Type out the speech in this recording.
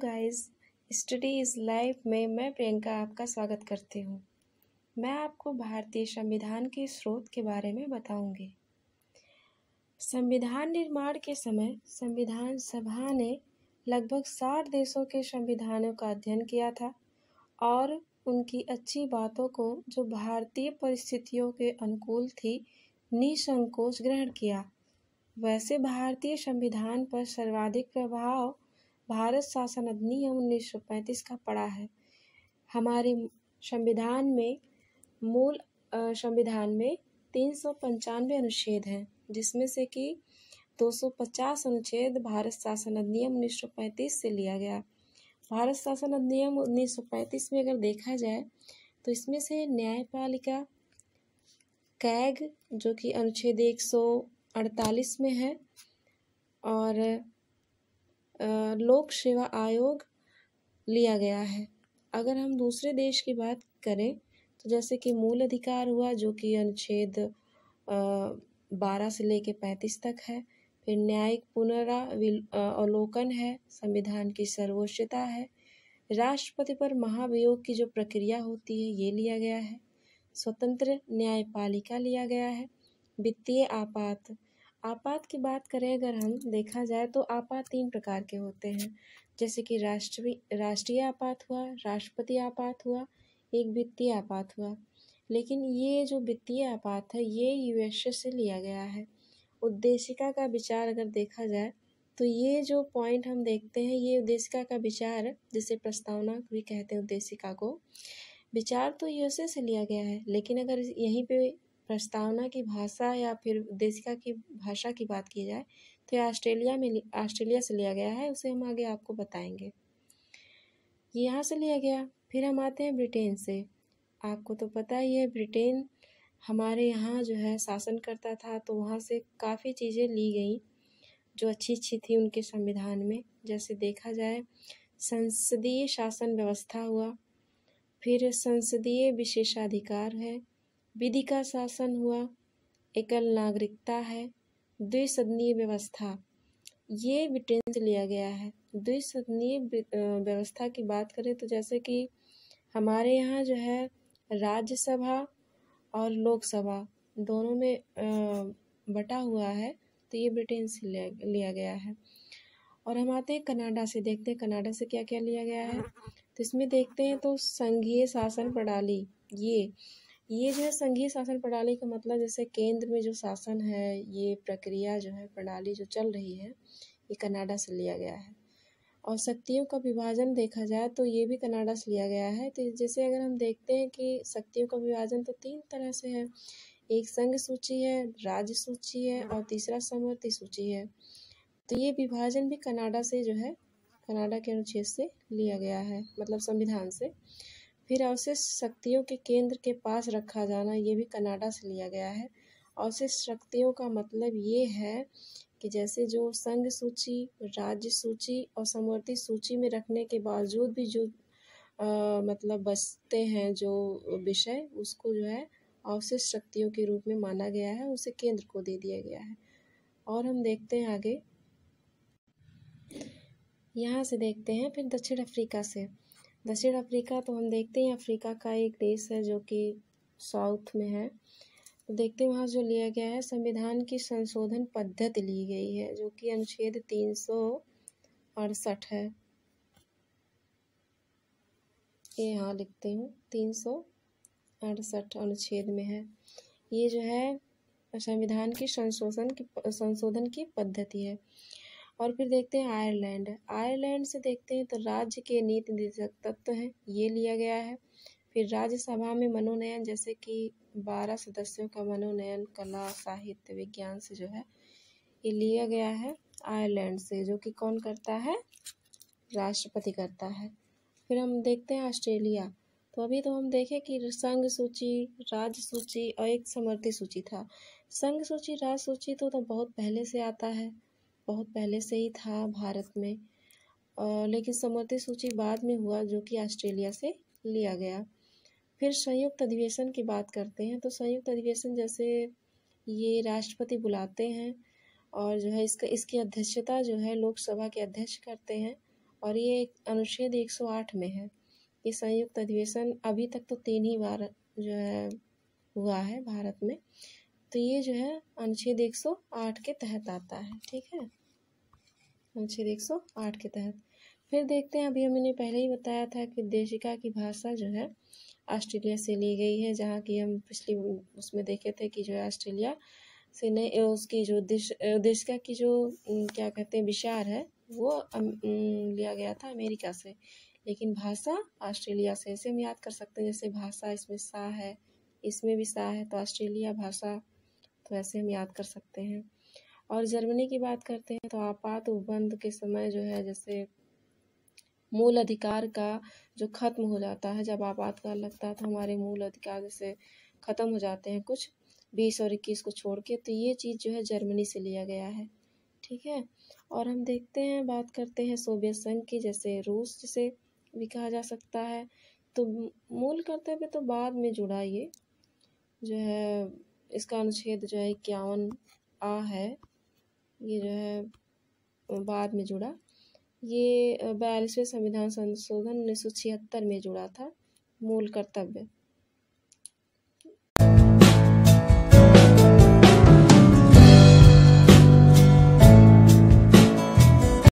Guys, study is life में मैं प्रियंका आपका स्वागत करती हूँ। मैं आपको भारतीय संविधान के स्रोत के बारे में बताऊंगी। संविधान निर्माण के समय संविधान सभा ने लगभग 60 देशों के संविधानों का अध्ययन किया था और उनकी अच्छी बातों को, जो भारतीय परिस्थितियों के अनुकूल थी, निसंकोच ग्रहण किया। वैसे भारतीय संविधान पर सर्वाधिक प्रभाव भारत शासन अधिनियम 1935 का पड़ा है। हमारे संविधान में संविधान में 395 अनुच्छेद हैं, जिसमें से कि 250 अनुच्छेद भारत शासन अधिनियम 1935 से लिया गया। भारत शासन अधिनियम 1935 में अगर देखा जाए तो इसमें से न्यायपालिका कैग, जो कि अनुच्छेद 148 में है, और लोक सेवा आयोग लिया गया है। अगर हम दूसरे देश की बात करें तो जैसे कि मूल अधिकार हुआ, जो कि अनुच्छेद 12 से लेके 35 तक है। फिर न्यायिक पुनरावलोकन है, संविधान की सर्वोच्चता है, राष्ट्रपति पर महाभियोग की जो प्रक्रिया होती है ये लिया गया है, स्वतंत्र न्यायपालिका लिया गया है, वित्तीय आपात की बात करें अगर हम देखा जाए तो आपात 3 प्रकार के होते हैं, जैसे कि राष्ट्रीय आपात हुआ, राष्ट्रपति आपात हुआ, एक वित्तीय आपात हुआ। लेकिन ये जो वित्तीय आपात है ये यूएसए से लिया गया है। उद्देशिका का विचार अगर देखा जाए तो ये जो पॉइंट हम देखते हैं, ये उद्देशिका का विचार, जिसे प्रस्तावना भी कहते हैं उद्देशिका को, विचार तो यूएसए से लिया गया है। लेकिन अगर यहीं पे प्रस्तावना की भाषा या फिर उद्देशिका की भाषा की बात की जाए तो ऑस्ट्रेलिया से लिया गया है। उसे हम आगे आपको बताएंगे। ये यहाँ से लिया गया। फिर हम आते हैं ब्रिटेन से। आपको तो पता ही है, ब्रिटेन हमारे यहाँ जो है शासन करता था, तो वहाँ से काफ़ी चीज़ें ली गई जो अच्छी थी उनके संविधान में। जैसे देखा जाए, संसदीय शासन व्यवस्था हुआ, फिर संसदीय विशेषाधिकार है, विधि का शासन हुआ, एकल नागरिकता है, द्विसदनीय व्यवस्था, ये ब्रिटेन से लिया गया है। द्विसदनीय व्यवस्था की बात करें तो जैसे कि हमारे यहाँ जो है राज्यसभा और लोकसभा दोनों में बटा हुआ है, तो ये ब्रिटेन से लिया गया है। और हम आते हैं कनाडा से। देखते हैं कनाडा से क्या क्या लिया गया है। तो इसमें देखते हैं तो संघीय शासन प्रणाली, ये जो है संघीय शासन प्रणाली का मतलब, जैसे केंद्र में जो शासन है, ये प्रक्रिया जो है, प्रणाली जो चल रही है, ये कनाडा से लिया गया है। और शक्तियों का विभाजन देखा जाए तो ये भी कनाडा से लिया गया है। तो जैसे अगर हम देखते हैं कि शक्तियों का विभाजन तो 3 तरह से है, एक संघ सूची है, राज्य सूची है, और तीसरा समवर्ती सूची है। तो ये विभाजन भी कनाडा से जो है, कनाडा के अनुच्छेद से लिया गया है, मतलब संविधान से। फिर अवशिष्ट शक्तियों के केंद्र के पास रखा जाना, ये भी कनाडा से लिया गया है। अवशिष्ट शक्तियों का मतलब ये है कि जैसे जो संघ सूची, राज्य सूची और समवर्ती सूची में रखने के बावजूद भी जो मतलब बचते हैं जो विषय, उसको जो है अवशिष्ट शक्तियों के रूप में माना गया है, उसे केंद्र को दे दिया गया है। और हम देखते हैं आगे, यहाँ से देखते हैं फिर दक्षिण अफ्रीका से। दक्षिण अफ्रीका तो हम देखते हैं अफ्रीका का एक देश है जो कि साउथ में है। तो देखते हैं वहाँ जो लिया गया है, संविधान की संशोधन पद्धति ली गई है, जो कि अनुच्छेद 368 है। ये यहाँ लिखते हूँ, 368 अनुच्छेद में है। ये जो है संविधान की संशोधन की पद्धति है। और फिर देखते हैं आयरलैंड से देखते हैं तो राज्य के नीति निर्देशक तत्व हैं, ये लिया गया है। फिर राज्यसभा में मनोनयन, जैसे कि 12 सदस्यों का मनोनयन कला, साहित्य, विज्ञान से जो है, ये लिया गया है आयरलैंड से, जो कि कौन करता है, राष्ट्रपति करता है। फिर हम देखते हैं ऑस्ट्रेलिया। तो अभी तो हम देखें कि संघ सूची, राज्य सूची और एक समवर्ती सूची था। संघ सूची, राज्य सूची तो बहुत पहले से आता है, बहुत पहले से ही था भारत में, लेकिन समवर्ती सूची बाद में हुआ, जो कि ऑस्ट्रेलिया से लिया गया। फिर संयुक्त अधिवेशन की बात करते हैं। तो संयुक्त अधिवेशन, जैसे ये राष्ट्रपति बुलाते हैं और जो है इसकी अध्यक्षता जो है लोकसभा के अध्यक्ष करते हैं, और ये अनुच्छेद 108 में है। ये संयुक्त अधिवेशन अभी तक तो 3 ही बार जो है हुआ है भारत में। तो ये जो है अनुच्छेद 108 के तहत आता है। ठीक है, अनुच्छेद 108 के तहत। फिर देखते हैं, अभी हमने पहले ही बताया था कि उद्देशिका की भाषा जो है ऑस्ट्रेलिया से ली गई है, जहाँ की हम पिछली उसमें देखे थे कि जो है ऑस्ट्रेलिया से नहीं, उसकी जो उद्देशिका की जो क्या कहते हैं विचार है वो लिया गया था अमेरिका से, लेकिन भाषा ऑस्ट्रेलिया से। ऐसे हम याद कर सकते हैं, जैसे भाषा इसमें सा है, इसमें भी सा है, तो ऑस्ट्रेलिया भाषा, तो ऐसे हम याद कर सकते हैं। और जर्मनी की बात करते हैं तो आपात उपबंध के समय जो है, जैसे मूल अधिकार का जो खत्म हो जाता है, जब आपातकाल लगता है तो हमारे मूल अधिकार जैसे खत्म हो जाते हैं कुछ 20 और 21 को छोड़ के, तो ये चीज़ जो है जर्मनी से लिया गया है। ठीक है, और हम देखते हैं, बात करते हैं सोवियत संघ की, जैसे रूस जिसे भी कहा जा सकता है। तो मूल कर्तव्य तो बाद में जुड़ा, ये जो है इसका अनुच्छेद जो है 51A है, ये जो है बाद में जुड़ा। ये 42वें संविधान संशोधन 1976 में जुड़ा था, मूल कर्तव्य।